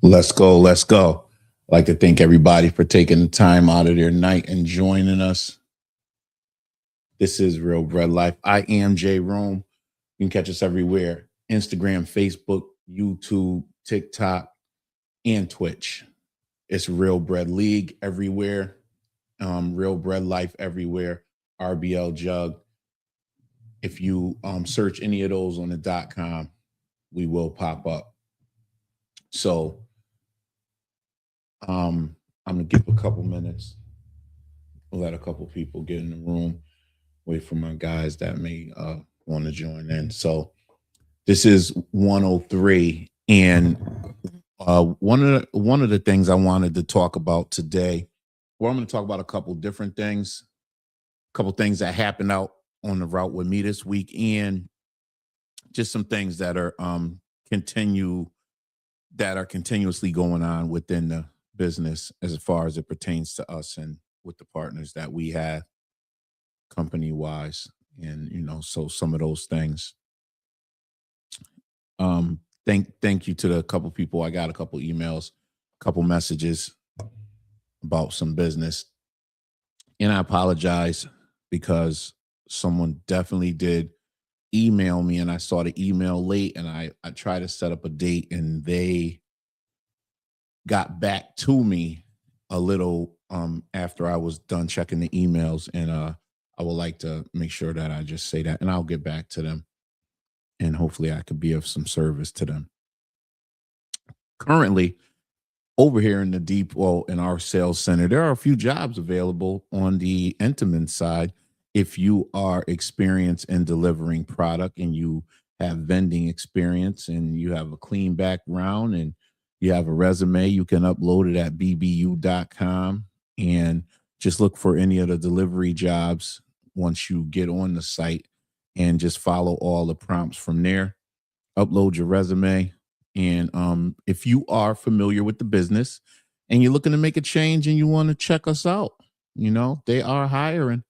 Let's go. Let's go. I'd like to thank everybody for taking the time out of their night and joining us. This is Real Bread Life. I am Jay Rome. You can catch us everywhere: Instagram, Facebook, YouTube, TikTok, and Twitch. It's Real Bread League everywhere. Real Bread Life everywhere. RBL Jug. If you search any of those on the .com, we will pop up. So I'm gonna give a couple minutes, let a couple people get in the room, wait for my guys that may want to join in. So this is 103, and one of the things I wanted to talk about today, well, I'm going to talk about a couple different things, a couple things that happened out on the route with me this week, and just some things that are continuously going on within the business as far as it pertains to us and with the partners that we have company wise. And so some of those things. Thank you to the couple people. I got a couple emails, a couple messages about some business, and I apologize because someone definitely did email me, and I saw the email late, and I tried to set up a date, and they got back to me a little after I was done checking the emails, and I would like to make sure that I just say that, and I'll get back to them, and hopefully I could be of some service to them. Currently, over here in the depot in our sales center, there are a few jobs available on the Intamin side. If you are experienced in delivering product and you have vending experience and you have a clean background and you have a resume, you can upload it at bbu.com and just look for any of the delivery jobs once you get on the site and just follow all the prompts from there. Upload your resume. And if you are familiar with the business and you're looking to make a change and you want to check us out, they are hiring.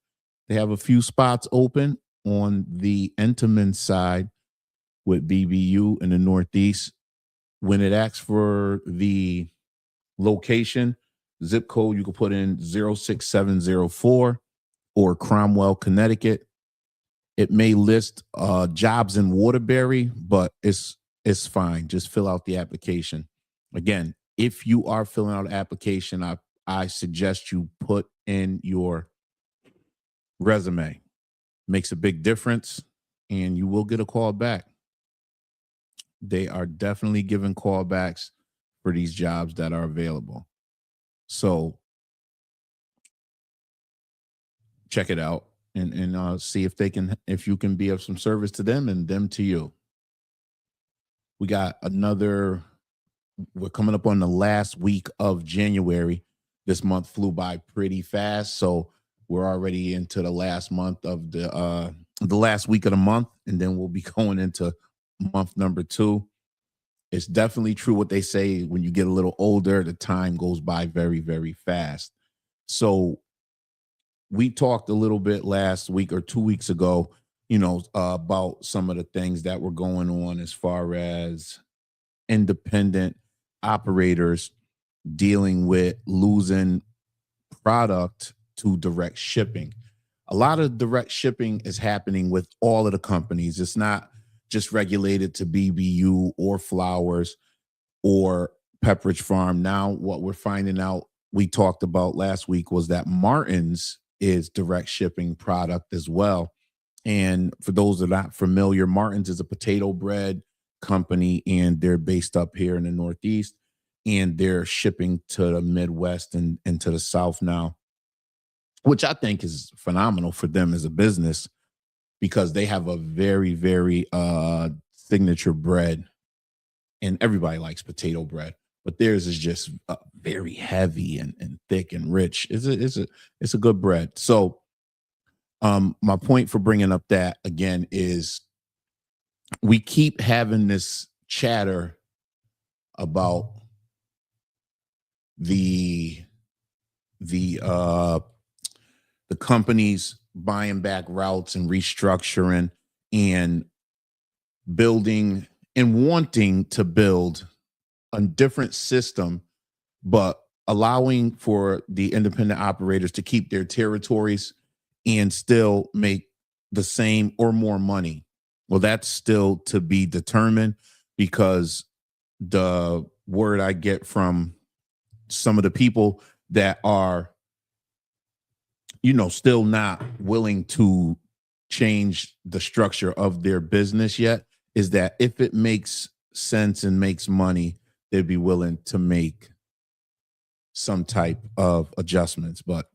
They have a few spots open on the Intamin side with BBU in the Northeast. When it asks for the location, zip code, you can put in 06704 or Cromwell, Connecticut. It may list jobs in Waterbury, but it's fine. Just fill out the application. Again, if you are filling out an application, I suggest you put in your resume. Makes a big difference, and you will get a call back. They are definitely giving callbacks for these jobs that are available. So check it out and see if you can be of some service to them and them to you. We got we're coming up on the last week of January. This month flew by pretty fast. So we're already into the last month of the last week of the month. And then we'll be going into month number 2. It's definitely true what they say. When you get a little older, the time goes by very, very fast. So we talked a little bit last week or 2 weeks ago, about some of the things that were going on as far as independent operators dealing with losing product to direct shipping. A lot of direct shipping is happening with all of the companies. It's not just regulated to BBU or Flowers or Pepperidge Farm. Now, what we're finding out, we talked about last week, was that Martin's is direct shipping product as well. And for those that are not familiar, Martin's is a potato bread company, and they're based up here in the Northeast, and they're shipping to the Midwest and to the South now, which I think is phenomenal for them as a business because they have a very, very signature bread, and everybody likes potato bread, but theirs is just very heavy and thick and rich. It's a good bread. So my point for bringing up that again is we keep having this chatter about the companies buying back routes and restructuring and building and wanting to build a different system, but allowing for the independent operators to keep their territories and still make the same or more money. Well, that's still to be determined, because the word I get from some of the people that are, still not willing to change the structure of their business yet, is that if it makes sense and makes money, they'd be willing to make some type of adjustments. But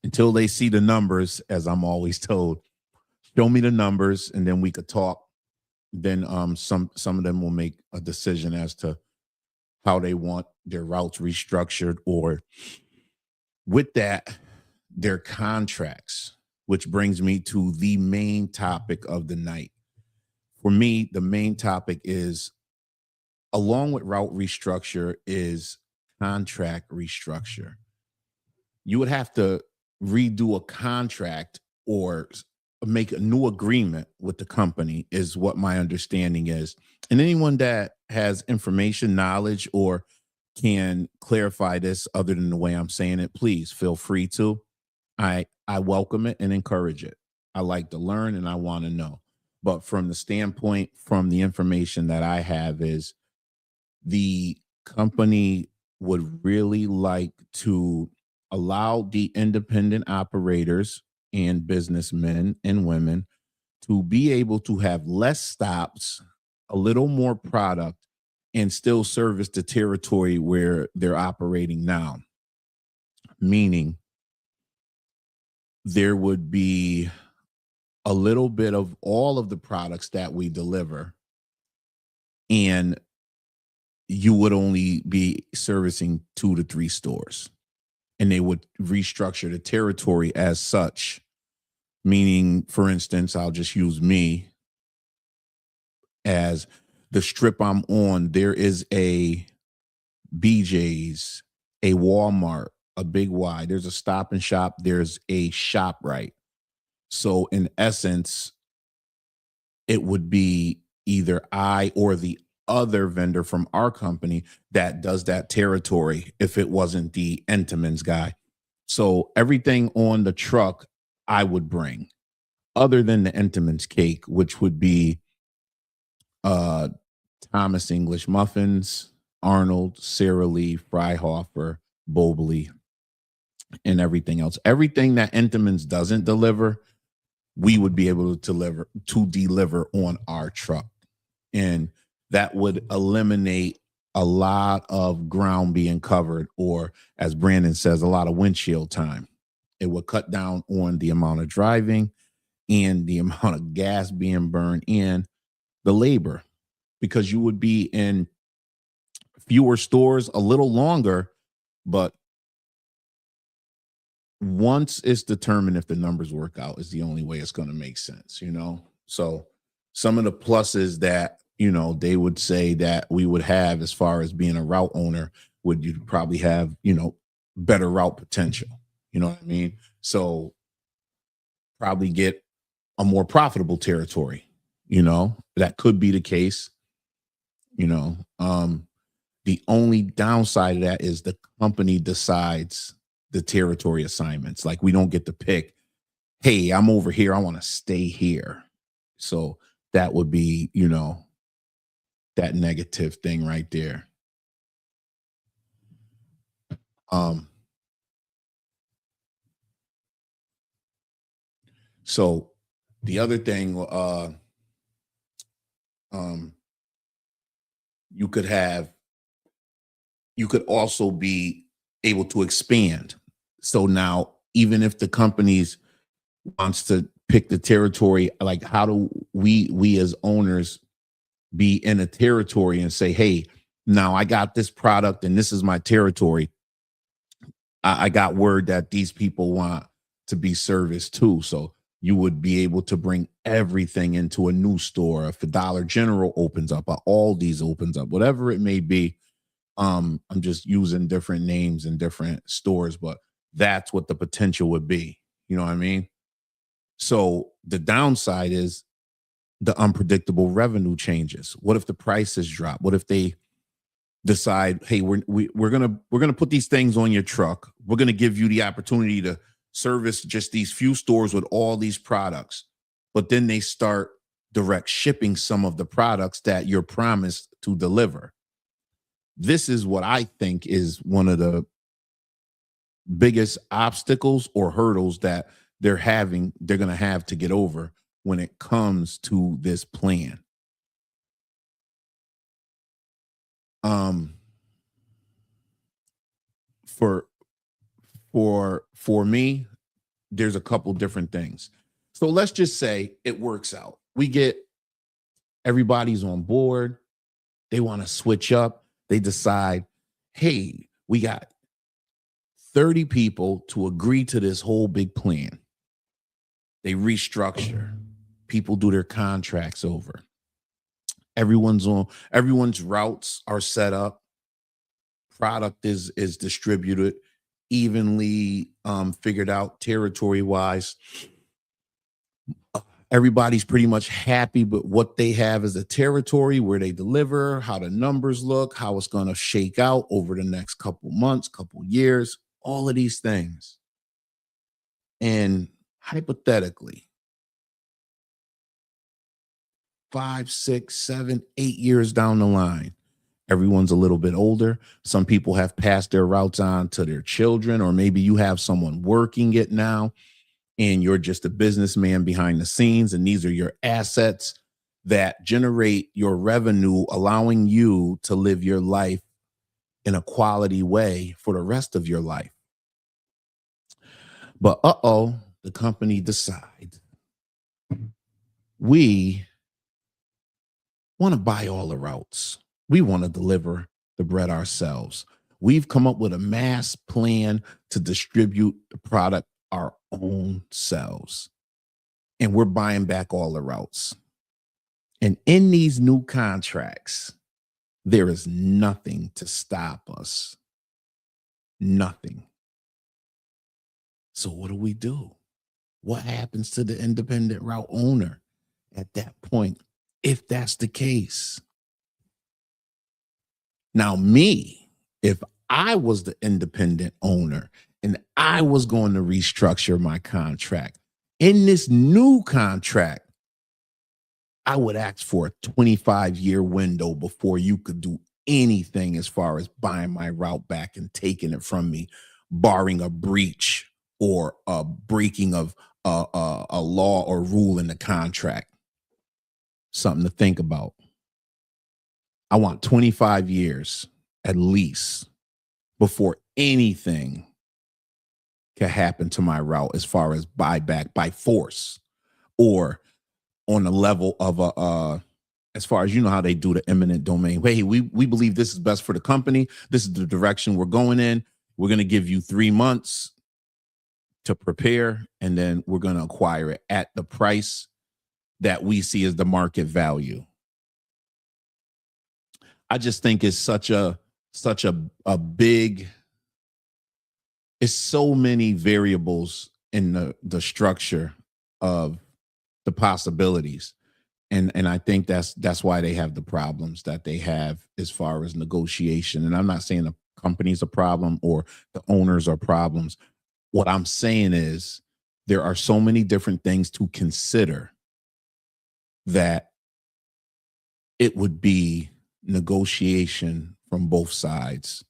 until they see the numbers, as I'm always told, show me the numbers and then we could talk. Then some of them will make a decision as to how they want their routes restructured, or with that, their contracts, which brings me to the main topic of the night. For me, the main topic is, along with route restructure, is contract restructure. You would have to redo a contract or make a new agreement with the company, is what my understanding is. And anyone that has information, knowledge, or can clarify this other than the way I'm saying it, please feel free to. I welcome it and encourage it. I like to learn and I want to know. But from the standpoint, from the information that I have, is the company would really like to allow the independent operators and businessmen and women to be able to have less stops, a little more product, and still service the territory where they're operating now. Meaning, there would be a little bit of all of the products that we deliver, and you would only be servicing 2 to 3 stores, and they would restructure the territory as such. Meaning, for instance, I'll just use me as the strip I'm on. There is a BJ's, a Walmart, a Big Y. There's a Stop and Shop. There's a ShopRite. So in essence, it would be either I or the other vendor from our company that does that territory, if it wasn't the Entenmann's guy. So everything on the truck I would bring, other than the Entenmann's cake, which would be uh Thomas English muffins, Arnold, Sara Lee, Freihofer, Bobley, and everything else. Everything that Entenmann's doesn't deliver, we would be able to deliver on our truck. And that would eliminate a lot of ground being covered, or as Brandon says, a lot of windshield time. It would cut down on the amount of driving and the amount of gas being burned and the labor, because you would be in fewer stores a little longer. But once it's determined if the numbers work out, is the only way it's going to make sense. So some of the pluses that, they would say that we would have as far as being a route owner, would you probably have, better route potential. You know what I mean? So probably get a more profitable territory. That could be the case. you know the only downside of that is the company decides the territory assignments. Like, we don't get to pick, hey, I'm over here, I want to stay here. So that would be, that negative thing right there. um so the other thing, um you could have you could also be able to expand. So now, even if the companies wants to pick the territory, like, how do we as owners be in a territory and say, hey, now I got this product and this is my territory. I got word that these people want to be serviced too. So you would be able to bring everything into a new store. If the Dollar General opens up, or Aldi's opens up, whatever it may be. I'm just using different names and different stores, but that's what the potential would be. You know what I mean? So the downside is the unpredictable revenue changes. What if the prices drop? What if they decide, hey, we're gonna put these things on your truck. We're gonna give you the opportunity to service just these few stores with all these products. But then they start direct shipping some of the products that you're promised to deliver. This is what I think is one of the biggest obstacles or hurdles that they're going to have to get over when it comes to this plan. um for for me, there's a couple different things. So let's just say it works out. We get everybody's on board. They want to switch up. They decide, hey, we got 30 people to agree to this whole big plan. They restructure. People do their contracts over. Everyone's routes are set up. Product is distributed evenly, figured out territory wise. Everybody's pretty much happy with what they have as a territory, where they deliver, how the numbers look, how it's going to shake out over the next couple months, couple years, all of these things. And hypothetically, 5, 6, 7, 8 years down the line, everyone's a little bit older. Some people have passed their routes on to their children, or maybe you have someone working it now and you're just a businessman behind the scenes, and these are your assets that generate your revenue, allowing you to live your life in a quality way for the rest of your life. But the company decides, we want to buy all the routes. We want to deliver the bread ourselves. We've come up with a mass plan to distribute the product our own selves. And we're buying back all the routes. And in these new contracts, there is nothing to stop us. Nothing. So what do? What happens to the independent route owner at that point, if that's the case? Now, me, if I was the independent owner and I was going to restructure my contract, in this new contract, I would ask for a 25-year window before you could do anything as far as buying my route back and taking it from me, barring a breach or a breaking of a law or rule in the contract. Something to think about. I want 25 years at least before anything can happen to my route as far as buyback by force, or on the level of as far as, you know how they do the eminent domain. Hey, we believe this is best for the company. This is the direction we're going in. We're going to give you 3 months to prepare, and then we're going to acquire it at the price that we see as the market value. I just think it's such a big, it's so many variables in the structure of the possibilities. And I think that's why they have the problems that they have as far as negotiation. And I'm not saying the company's a problem or the owners are problems. What I'm saying is there are so many different things to consider that it would be negotiation from both sides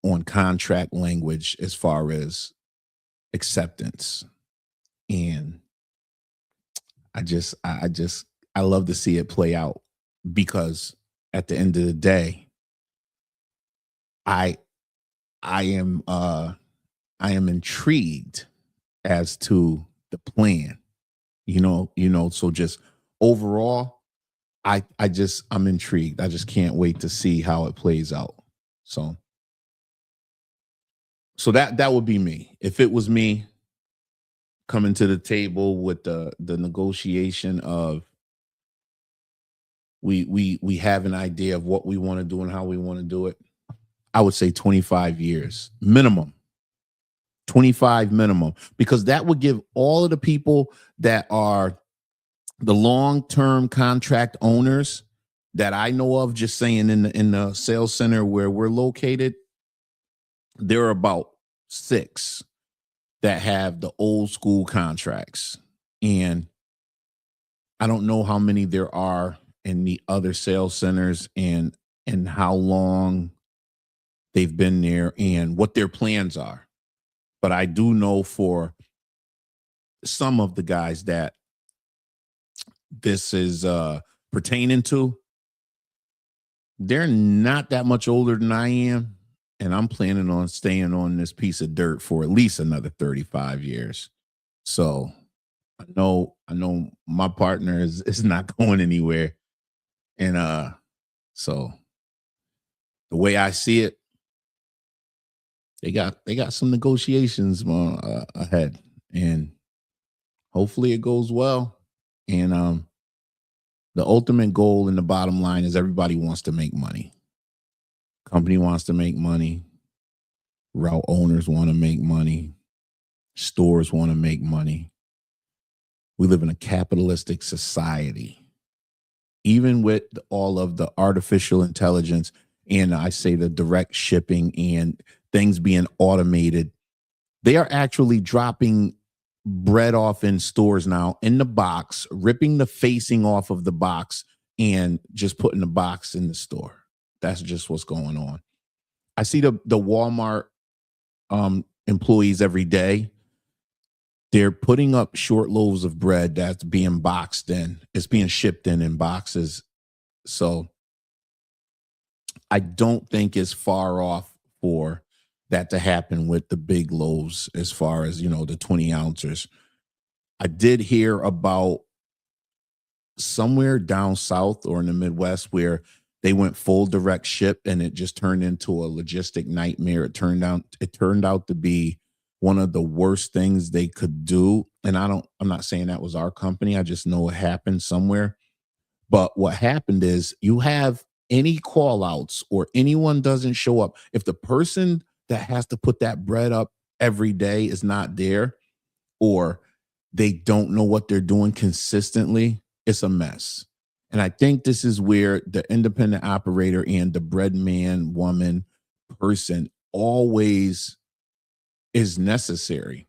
on contract language as far as acceptance. And I love to see it play out, because at the end of the day, I am intrigued as to the plan. So just overall, I'm intrigued. I just can't wait to see how it plays out. So that would be me. If it was me coming to the table with the negotiation of, we have an idea of what we want to do and how we want to do it, I would say 25 years minimum. 25 minimum, because that would give all of the people that are the long-term contract owners that I know of, just saying in the sales center where we're located, there are about 6 that have the old school contracts. And I don't know how many there are in the other sales centers, and how long they've been there and what their plans are. But I do know for some of the guys that this is pertaining to, they're not that much older than I am, and I'm planning on staying on this piece of dirt for at least another 35 years. So I know my partner is not going anywhere. And so the way I see it, they got some negotiations ahead, and hopefully it goes well. And the ultimate goal and the bottom line is everybody wants to make money. Company wants to make money. Route owners want to make money. Stores want to make money. We live in a capitalistic society. Even with all of the artificial intelligence, and I say the direct shipping and things being automated, they are actually dropping bread off in stores now in the box, ripping the facing off of the box, and just putting the box in the store. That's just what's going on. I see the Walmart employees every day. They're putting up short loaves of bread that's being boxed in. It's being shipped in boxes. So I don't think it's far off for that to happen with the big loaves, as far as, the 20 ounces. I did hear about somewhere down south or in the Midwest where they went full direct ship, and it just turned into a logistic nightmare. It turned out to be one of the worst things they could do. And I'm not saying that was our company. I just know it happened somewhere. But what happened is, you have any call outs or anyone doesn't show up. If the person that has to put that bread up every day is not there, or they don't know what they're doing consistently, it's a mess. And I think this is where the independent operator and the bread man, woman, person always is necessary.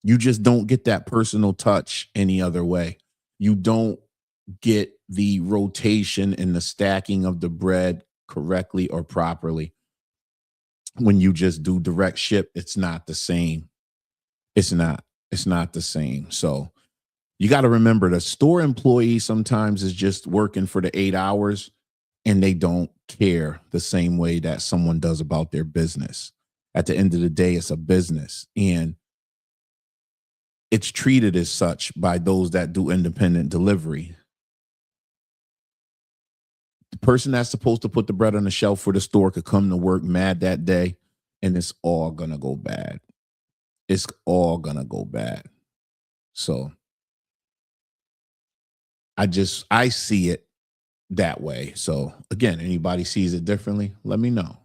You just don't get that personal touch any other way. You don't get the rotation and the stacking of the bread correctly or properly. When you just do direct ship, it's not the same. It's not the same. So you got to remember, the store employee sometimes is just working for the 8 hours, and they don't care the same way that someone does about their business. At the end of the day, it's a business, and it's treated as such by those that do independent delivery. The person that's supposed to put the bread on the shelf for the store could come to work mad that day, and it's all gonna go bad. It's all gonna go bad. So I see it that way. So again, anybody sees it differently, let me know.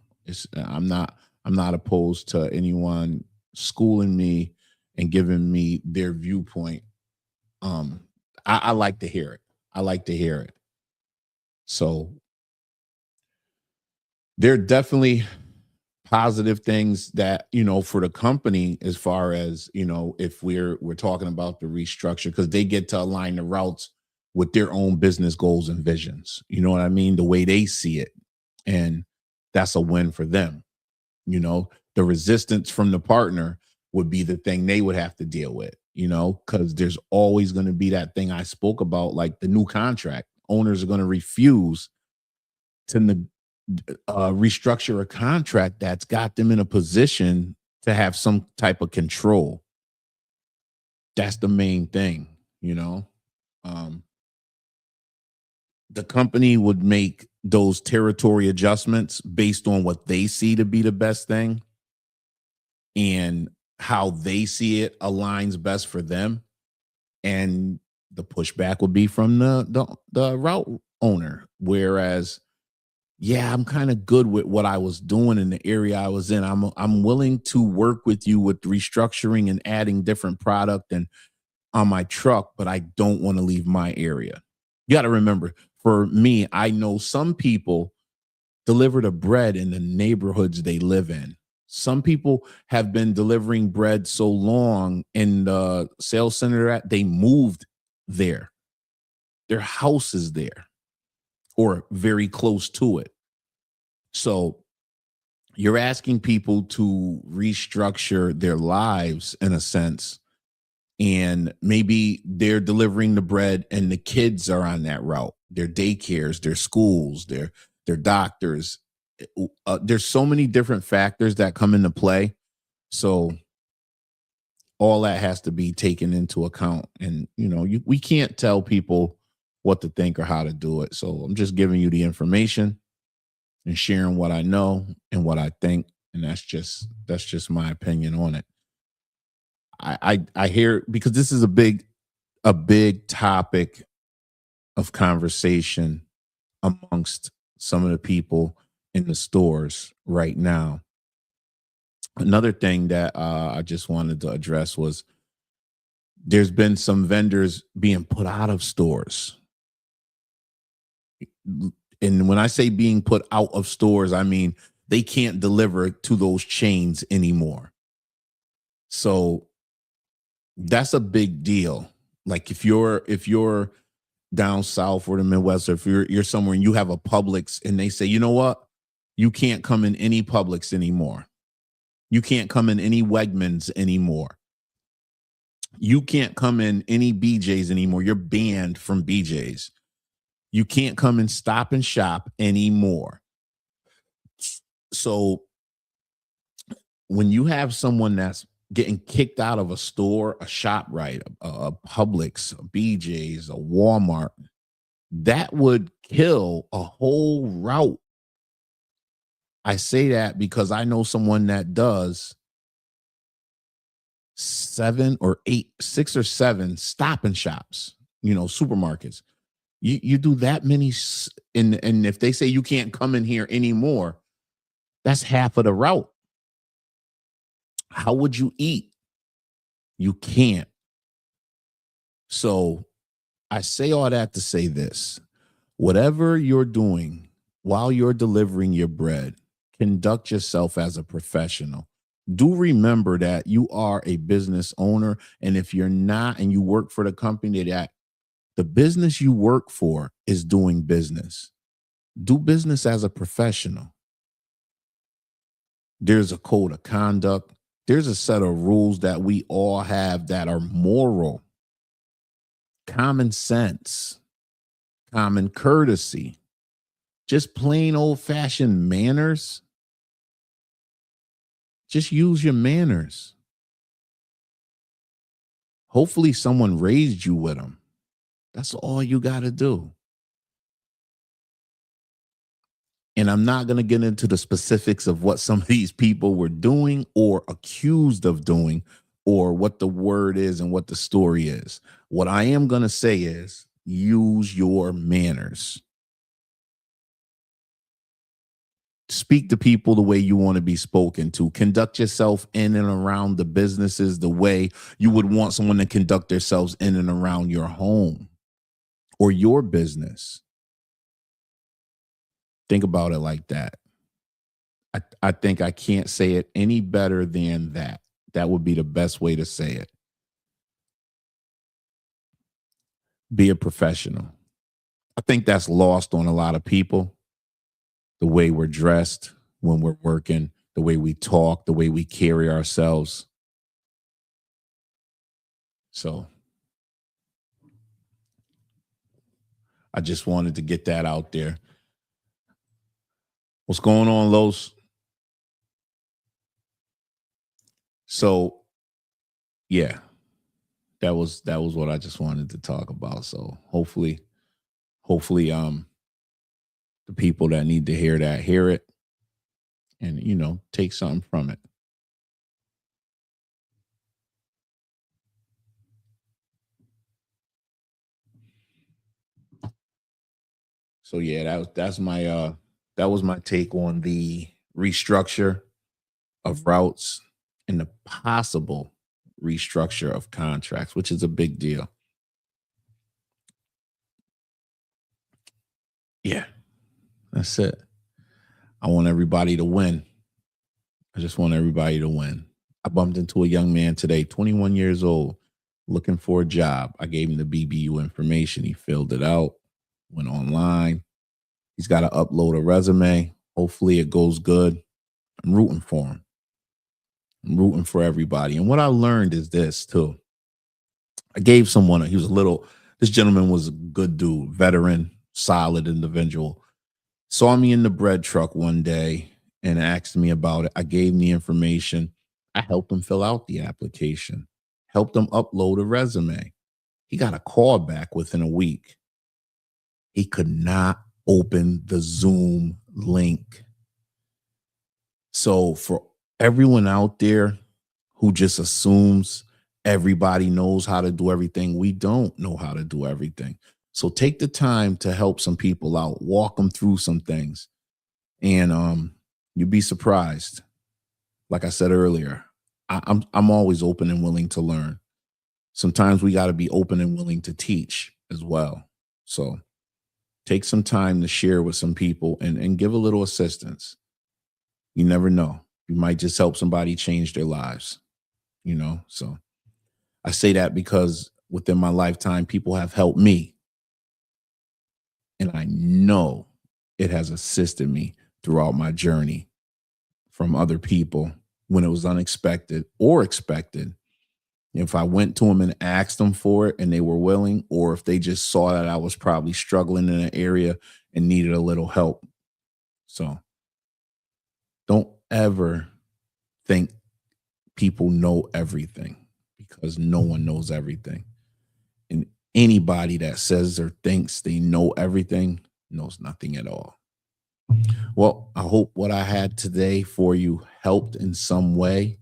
I'm not opposed to anyone schooling me and giving me their viewpoint. Um, I like to hear it. I like to hear it. So there are definitely positive things that, for the company, as far as, if we're talking about the restructure, because they get to align the routes with their own business goals and visions. You know what I mean? The way they see it. And that's a win for them. The resistance from the partner would be the thing they would have to deal with, because there's always going to be that thing I spoke about, like the new contract. Owners are going to refuse to restructure a contract that's got them in a position to have some type of control. That's the main thing, you know. Um, the company would make those territory adjustments based on what they see to be the best thing, and how they see it aligns best for them. And the pushback would be from the route owner. Whereas, yeah, I'm kind of good with what I was doing in the area I was in. I'm willing to work with you with restructuring and adding different product and on my truck, but I don't want to leave my area. You got to remember, for me, I know some people deliver the bread in the neighborhoods they live in. Some people have been delivering bread so long in the sales center that they moved there. Their house is there or very close to it. So you're asking people to restructure their lives in a sense, and maybe they're delivering the bread and the kids are on that route, their daycares, their schools, their doctors. There's so many different factors that come into play, so all that has to be taken into account. And we can't tell people what to think or how to do it, so I'm just giving you the information and sharing what I know and what I think, and that's just my opinion on it. I hear, because this is a big topic of conversation amongst some of the people in the stores right now. Another thing that I just wanted to address was there's been some vendors being put out of stores. And when I say being put out of stores, I mean they can't deliver to those chains anymore. So that's a big deal. Like if you're down south or the Midwest, or if you're somewhere and you have a Publix and they say, you know what, you can't come in any Publix anymore. You can't come in any Wegmans anymore. You can't come in any BJ's anymore. You're banned from BJ's. You can't come and Stop and Shop anymore. So when you have someone that's getting kicked out of a store, a shop, right, a Publix, a BJ's, a Walmart, that would kill a whole route. I say that because I know someone that does seven or eight, 6 or 7 Stop and Shops, supermarkets. You do that many, and if they say you can't come in here anymore, that's half of the route. How would you eat? You can't. So I say all that to say this: whatever you're doing while you're delivering your bread, conduct yourself as a professional. Do remember that you are a business owner. And if you're not, and you work for the company that the business you work for is doing business, do business as a professional. There's a code of conduct. There's a set of rules that we all have that are moral, common sense, common courtesy, just plain old fashioned manners. Just use your manners. Hopefully, someone raised you with them. That's all you got to do. And I'm not going to get into the specifics of what some of these people were doing or accused of doing, or what the word is and what the story is. What I am going to say is use your manners. Speak to people the way you want to be spoken to. Conduct yourself in and around the businesses the way you would want someone to conduct themselves in and around your home or your business. Think about it like that. I think I can't say it any better than that. That would be the best way to say it. Be a professional. I think that's lost on a lot of people. The way we're dressed when we're working, the way we talk, the way we carry ourselves. So I just wanted to get that out there. What's going on, Los? So yeah, that was what I just wanted to talk about. So hopefully the people that need to hear that hear it, and take something from it. So yeah, that was my take on the restructure of routes and the possible restructure of contracts, which is a big deal. Yeah, that's it. I want everybody to win. I just want everybody to win. I bumped into a young man today, 21 years old, looking for a job. I gave him the BBU information. He filled it out, went online. He's got to upload a resume. Hopefully it goes good. I'm rooting for him. I'm rooting for everybody. And what I learned is this too. I gave someone, he was a little, this gentleman was a good dude, veteran, solid individual. Saw me in the bread truck one day and asked me about it. I gave him the information. I helped him fill out the application, helped him upload a resume. He got a call back within a week. He could not open the Zoom link. So for everyone out there who just assumes everybody knows how to do everything, we don't know how to do everything. So take the time to help some people out, walk them through some things, and you'd be surprised. Like I said earlier, I'm always open and willing to learn. Sometimes we got to be open and willing to teach as well. So take some time to share with some people and give a little assistance. You never know. You might just help somebody change their lives, you know? So I say that because within my lifetime, people have helped me. And I know it has assisted me throughout my journey from other people when it was unexpected or expected. If I went to them and asked them for it and they were willing, or if they just saw that I was probably struggling in an area and needed a little help. So don't ever think people know everything, because no one knows everything. And anybody that says or thinks they know everything knows nothing at all. Well, I hope what I had today for you helped in some way.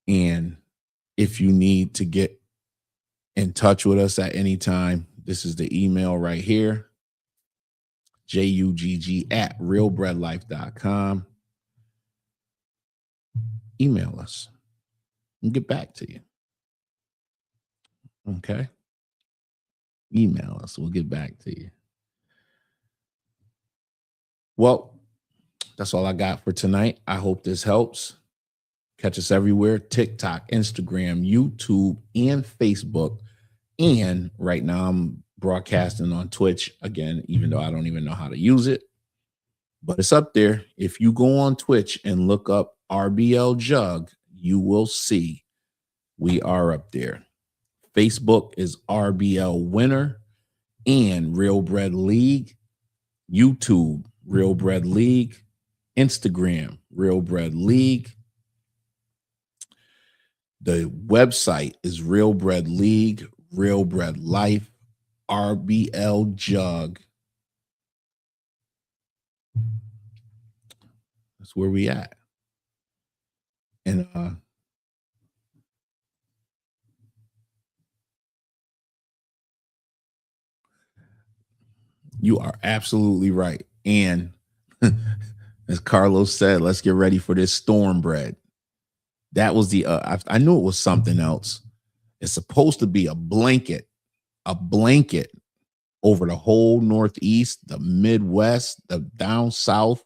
And if you need to get in touch with us at any time, this is the email right here, jugg@realbreadlife.com. Email us and get back to you. Okay. Email us. We'll get back to you. Well, that's all I got for tonight. I hope this helps. Catch us everywhere: TikTok, Instagram, YouTube, and Facebook. And right now I'm broadcasting on Twitch again, even though I don't even know how to use it. But it's up there. If you go on Twitch and look up RBL Jug, you will see we are up there. Facebook is RBL Winner and Real Bread League. YouTube, Real Bread League. Instagram, Real Bread League. The website is Real Bread League, Real Bread Life, RBL Jug. That's where we at. And you are absolutely right. And as Carlos said, let's get ready for this storm bread. That was the I knew it was something else. It's supposed to be a blanket over the whole Northeast, the Midwest, the down south.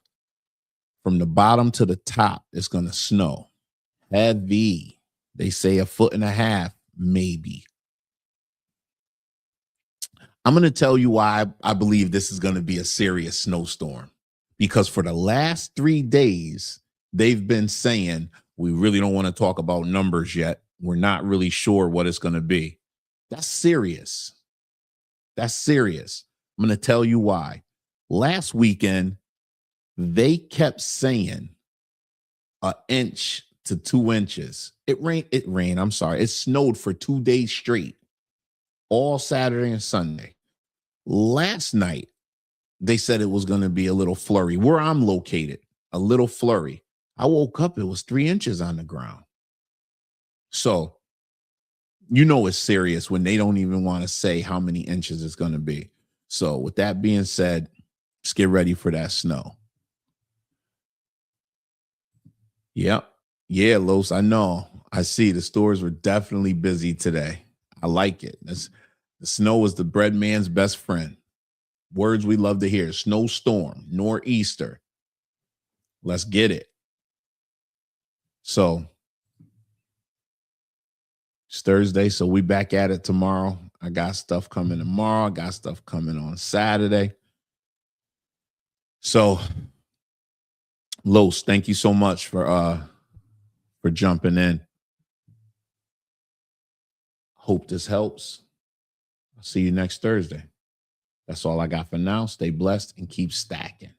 From the bottom to the top, it's going to snow heavy. They say 1.5 feet, maybe. I'm going to tell you why I believe this is going to be a serious snowstorm. Because for the last 3 days, they've been saying, we really don't want to talk about numbers yet. We're not really sure what it's going to be. That's serious. That's serious. I'm going to tell you why. Last weekend, they kept saying 1 inch to 2 inches. It rained. I'm sorry. It snowed for 2 days straight, all Saturday and Sunday. Last night, they said it was going to be a little flurry. Where I'm located, a little flurry. I woke up, it was 3 inches on the ground. So, you know it's serious when they don't even want to say how many inches it's going to be. So, with that being said, let's get ready for that snow. Yep. Yeah, Los, I know. I see the stores were definitely busy today. I like it. The snow is the bread man's best friend. Words we love to hear. Snowstorm, nor'easter. Let's get it. So it's Thursday, so we back at it tomorrow. I got stuff coming tomorrow. I got stuff coming on Saturday. So, Los, thank you so much for jumping in. Hope this helps. I'll see you next Thursday. That's all I got for now. Stay blessed and keep stacking.